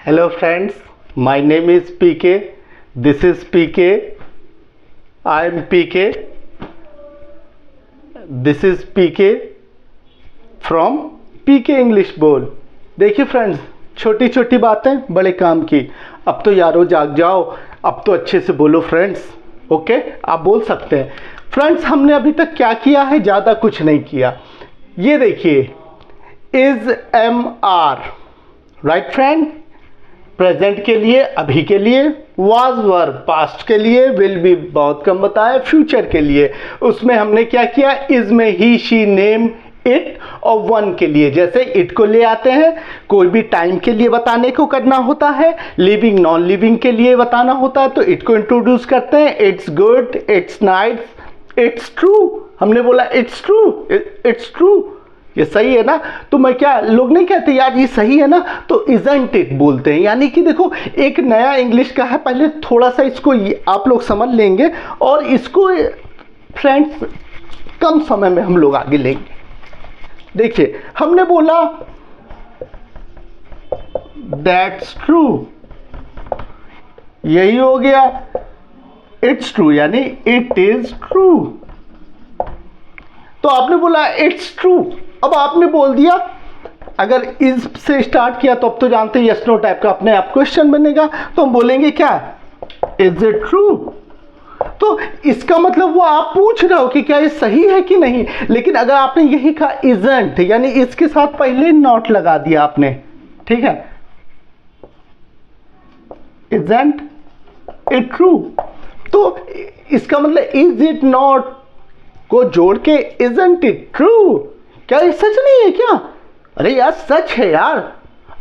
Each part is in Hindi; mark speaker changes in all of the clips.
Speaker 1: Hello friends, my name is PK. This is PK. I am PK. This is PK from PK English Bowl. देखिए फ्रेंड्स, छोटी छोटी बातें बड़े काम की। अब तो यारो जाग जाओ, अब तो अच्छे से बोलो फ्रेंड्स। ओके, आप बोल सकते हैं। फ्रेंड्स, हमने अभी तक क्या किया है? ज़्यादा कुछ नहीं किया। ये देखिए, is am are, right friend, present के लिए, अभी के लिए, वाज वर्ब पास्ट के लिए, विल बी बहुत कम बताया, फ्यूचर के लिए उसमें हमने क्या किया? इज में ही, शी, नेम, इट और वन के लिए जैसे इट को ले आते हैं, कोई भी टाइम के लिए बताने को करना होता है, लिविंग नॉन लिविंग के लिए बताना होता है तो इट को इंट्रोड्यूस करते हैं। It's good, it's nice, it's true. हमने बोला इट्स ट्रू, इट्स ट्रू, ये सही है ना। तो मैं क्या, लोग नहीं कहते यार ये सही है ना, तो इजंट इट बोलते हैं। यानी कि देखो, एक नया इंग्लिश का है, पहले थोड़ा सा इसको आप लोग समझ लेंगे और इसको फ्रेंड्स कम समय में हम लोग आगे लेंगे। देखिए, हमने बोला दैट्स ट्रू, यही हो गया। इट्स ट्रू यानी इट इज ट्रू। तो आपने बोला इट्स ट्रू, अब आपने बोल दिया, अगर इज से स्टार्ट किया तो अब तो जानते हैं यस नो टाइप का अपने आप क्वेश्चन बनेगा, तो हम बोलेंगे क्या? Is it true. तो इसका मतलब वो आप पूछ रहे हो कि क्या ये सही है कि नहीं। लेकिन अगर आपने यही कहा इजंट, यानी इसके साथ पहले नॉट लगा दिया आपने, ठीक है, इजंट इट ट्रू, तो इसका मतलब इज इट नॉट को जोड़ के इजंट इट ट्रू, क्या ये सच नहीं है क्या? अरे यार सच है यार।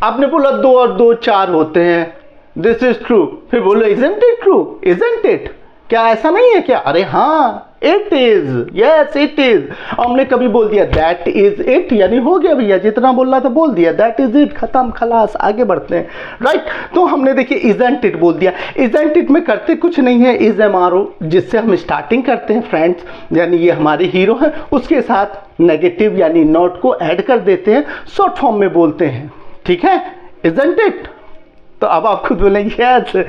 Speaker 1: आपने बोला 2 और 2 4 होते हैं, दिस इज ट्रू, फिर बोलो isn't it true, isn't it, क्या ऐसा नहीं है क्या? अरे हाँ, it is, yes it is. हमने कभी बोल दिया दैट इज इट, यानी हो गया भैया, जितना बोलना था बोल दिया, दैट इज इट, खत्म, खलास, आगे बढ़ते हैं, राइट। तो हमने देखिए इजंट इट बोल दिया। इजंट इट में करते कुछ नहीं है, इज एम आर ओ, जिससे हम स्टार्टिंग करते हैं फ्रेंड्स, यानी ये हमारे हीरो हैं, उसके साथ नेगेटिव यानी नॉट को ऐड कर देते हैं, शॉर्ट फॉर्म में बोलते हैं, ठीक है, इजंट इट। तो अब आप खुद बोलेंगे यस,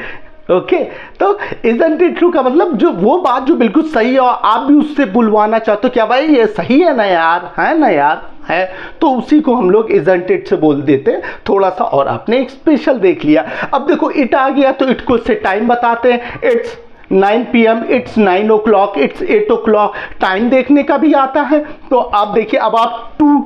Speaker 1: ओके। तो इजंट इट ट्रू का मतलब जो वो बात जो बिल्कुल सही है और आप भी उससे बुलवाना चाहते हो, क्या भाई ये सही है ना यार, है ना यार, है, तो उसी को हम लोग इजंट इट से बोल देते हैं थोड़ा सा। और आपने एक स्पेशल देख लिया। अब देखो इट आ गया तो इट को से टाइम बताते हैं, it's 9 PM, it's 9 o'clock, it's 8 o'clock, time देखने का भी आता है। तो आप देखिए, अब आप टू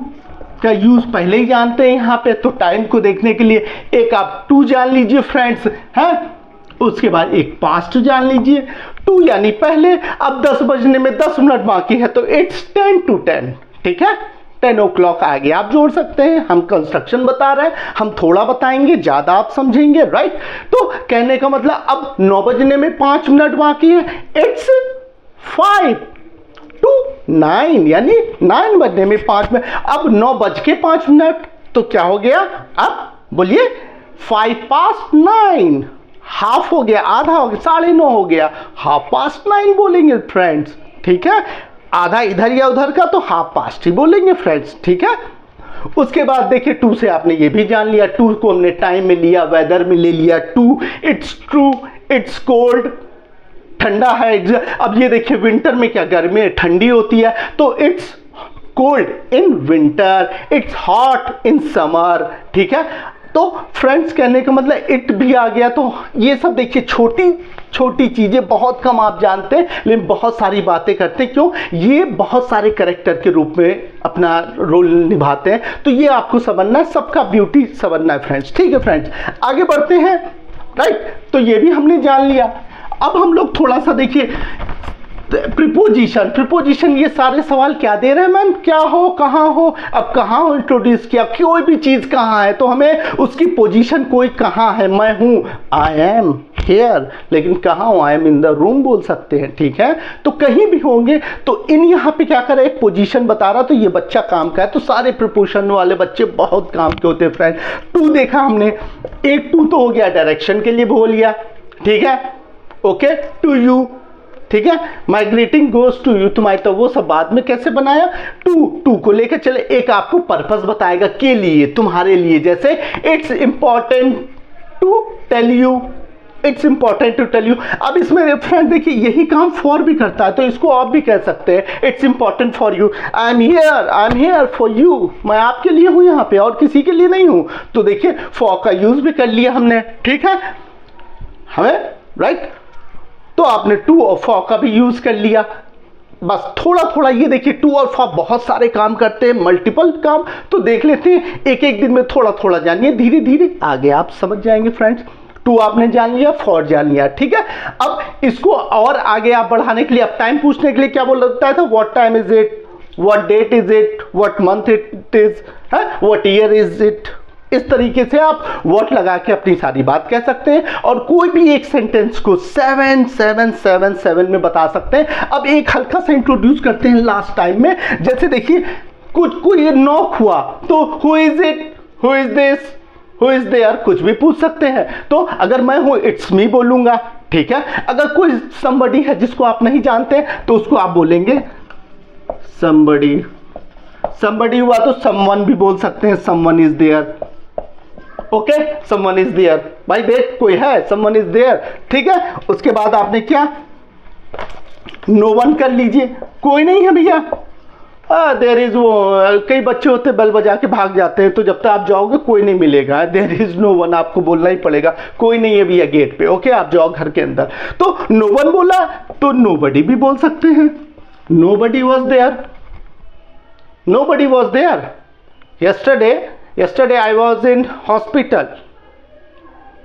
Speaker 1: का यूज पहले ही जानते हैं यहाँ पे, तो टाइम को देखने के लिए एक आप टू जान लीजिए फ्रेंड्स, है, उसके बाद एक पास्ट जान लीजिए, टू यानी पहले। अब 10 बजने में 10 मिनट बाकी है तो इट्स 10 to 10, ठीक है, 10 o'clock आगे आप जोड़ सकते हैं। हम कंस्ट्रक्शन बता रहे हैं, हम थोड़ा बताएंगे, ज्यादा आप समझेंगे, राइट। तो कहने का मतलब अब 9 बजने में 5 मिनट बाकी है, इट्स 5 to 9 यानी 9 बजने में 5 मिनट। अब 9 बज के 5 मिनट तो क्या हो गया? अब बोलिए 5 past 9, हाफ हो गया, आधा हो गया, 9:30 हो गया, 9:30 बोलेंगे फ्रेंड्स, ठीक है। आधा इधर या उधर का तो 9:30 ही बोलेंगे फ्रेंड्स, ठीक है। उसके बाद देखिए, टू से आपने ये भी जान लिया, टू को हमने टाइम में लिया, वेदर में ले लिया, too it's true, it's cold, ठंडा है। अब ये देखिए, विंटर में क्या, गर्मी ठंडी होती है, तो it's cold in winter, it's hot in summer, ठीक है। तो फ्रेंड्स कहने का मतलब इट भी आ गया। तो ये सब देखिए छोटी छोटी चीजें, बहुत कम आप जानते हैं लेकिन बहुत सारी बातें करते हैं। क्यों? ये बहुत सारे कैरेक्टर के रूप में अपना रोल निभाते हैं। तो ये आपको समझना है, सबका ब्यूटी समझना है फ्रेंड्स, ठीक है फ्रेंड्स। आगे बढ़ते हैं, राइट। तो ये भी हमने जान लिया। अब हम लोग थोड़ा सा देखिए प्रीपोजिशन, ये सारे सवाल क्या दे रहे हैं मैम? क्या हो, कहाँ हो, अब कहाँ हो इंट्रोड्यूस किया, कोई भी चीज कहाँ है तो हमें उसकी पोजीशन, कोई कहाँ है, मैं हूँ, आई एम हियर, लेकिन कहाँ हूँ, I am in the room बोल सकते हैं, ठीक है। तो कहीं भी होंगे तो इन यहाँ पे क्या करे, एक पोजीशन बता रहा, तो ये बच्चा काम का है। तो सारे प्रीपोजिशन वाले बच्चे बहुत काम के होते हैं फ्रेंड। टू देखा हमने, एक टू तो हो गया डायरेक्शन के लिए बोल लिया, ठीक है, ओके, टू यू, ठीक है, माई ग्रीटिंग गोज टू यू, तुम्हारी, तो वो सब बाद में कैसे बनाया, टू को लेकर चले। एक आपको पर्पस बताएगा, के लिए, तुम्हारे लिए, जैसे it's important to tell you, it's important to tell you. अब इसमें फ्रेंड देखिए यही काम फॉर भी करता है, तो इसको आप भी कह सकते हैं it's important for you, I am here for you, मैं आपके लिए हूँ यहाँ पे और किसी के लिए नहीं हूँ। तो देखिए फॉर का यूज भी कर लिया हमने, ठीक है हमें, राइट। तो आपने टू और फॉर का भी यूज कर लिया, बस थोड़ा थोड़ा ये देखिए टू और फॉर बहुत सारे काम करते हैं, मल्टीपल काम, तो देख लेते हैं एक एक दिन में, थोड़ा थोड़ा जानिए, धीरे धीरे आगे आप समझ जाएंगे फ्रेंड्स। टू आपने जान लिया, फॉर जान लिया, ठीक है। अब इसको और आगे आप बढ़ाने के लिए, अब टाइम पूछने के लिए क्या बोल रहा था, what time is it, what date is it, what month it is, what year is it, इस तरीके से आप व्हाट लगा के अपनी सारी बात कह सकते हैं और कोई भी एक सेंटेंस को 7 में बता सकते हैं। अब एक हल्का सा इंट्रोड्यूस करते हैं लास्ट टाइम में, जैसे देखिए कुछ कोई नॉक हुआ तो who is it, who is this, who is there, कुछ भी पूछ सकते हैं। तो अगर मैं हूं इट्स मी बोलूंगा, ठीक है। अगर कोई somebody है जिसको आप नहीं जानते तो उसको आप बोलेंगे somebody, somebody हुआ तो someone भी बोल सकते हैं, someone is there, okay someone is there, भाई देख कोई है, someone is there, ठीक है। उसके बाद आपने क्या, no one कर लीजिए, कोई नहीं है भैया, देयर इज, वो कई बच्चे होते बेल बजा के भाग जाते हैं, तो जब तक आप जाओगे कोई नहीं मिलेगा, देयर इज नो वन, आपको बोलना ही पड़ेगा कोई नहीं है भैया गेट पे, ओके आप जाओ घर के अंदर। तो नो वन बोला तो नोबडी भी बोल सकते हैं, nobody was there, nobody was there, yesterday I was in hospital.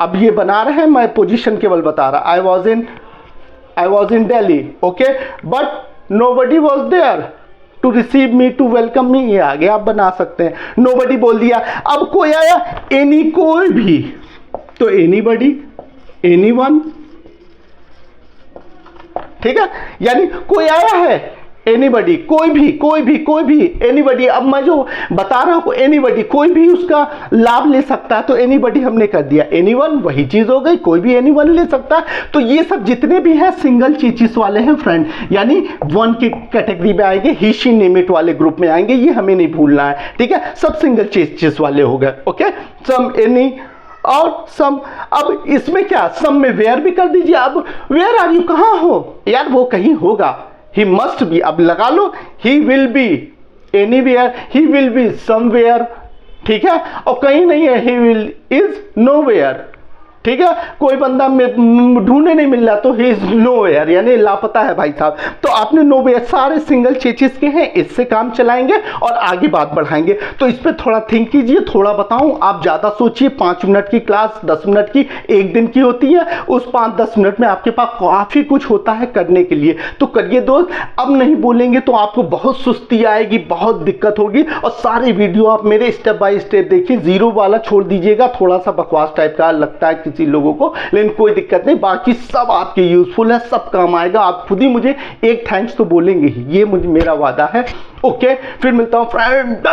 Speaker 1: अब ये बना रहे हैं, मैं पोजीशन केवल बता रहा, I was in Delhi, okay, but nobody was there to receive me, to welcome me, ये आगे आप बना सकते हैं। नोबडी बोल दिया। अब कोई आया, एनी, कोई भी, तो एनीबडी, एनीवन, ठीक है, यानी कोई आया है, एनीबडी, कोई भी, एनीबडी। अब मैं जो बता रहा हूं एनीबडी, कोई भी उसका लाभ ले सकता है, तो एनीबडी हमने कर दिया। एनीवन वही चीज हो गई, कोई भी एनीवन ले सकता है। तो ये सब जितने भी हैं सिंगल चीचिस वाले हैं फ्रेंड, यानी वन की कैटेगरी में आएंगे, ही शी नेम इट वाले ग्रुप में आएंगे, ये हमें नहीं भूलना है, ठीक है। सब सिंगल चीचिस वाले हो गए, ओके। सम, एनी और सम। अब इसमें क्या, सम में वेयर भी कर दीजिए। अब वेयर आर यू, कहां हो यार, वो कहीं होगा, he must be, अब लगा लो, he will be anywhere, he will be somewhere, ठीक है। और कहीं नहीं है, he will is nowhere, ठीक है। कोई बंदा ढूंढने नहीं मिल रहा तो ही इज नोवेयर, यानी लापता है भाई साहब। तो आपने नोवेयर सारे सिंगल चीजेस के हैं, इससे काम चलाएंगे और आगे बात बढ़ाएंगे। तो इस पे थोड़ा थिंक कीजिए, थोड़ा बताऊं, आप ज्यादा सोचिए। 5 मिनट की क्लास 10 मिनट की एक दिन की होती है, उस 5-10 मिनट में आपके पास काफी कुछ होता है करने के लिए, तो करिए दोस्त। अब नहीं बोलेंगे तो आपको बहुत सुस्ती आएगी, बहुत दिक्कत होगी। और सारे वीडियो आप मेरे स्टेप बाय स्टेप देखिए, जीरो वाला छोड़ दीजिएगा, थोड़ा सा बकवास टाइप का लगता है किसी लोगों को, लेकिन कोई दिक्कत नहीं, बाकी सब आपके यूजफुल है, सब काम आएगा। आप खुद ही मुझे एक थैंक्स तो बोलेंगे ही, ये मुझे मेरा वादा है, ओके। फिर मिलता हूं फ्रेंड।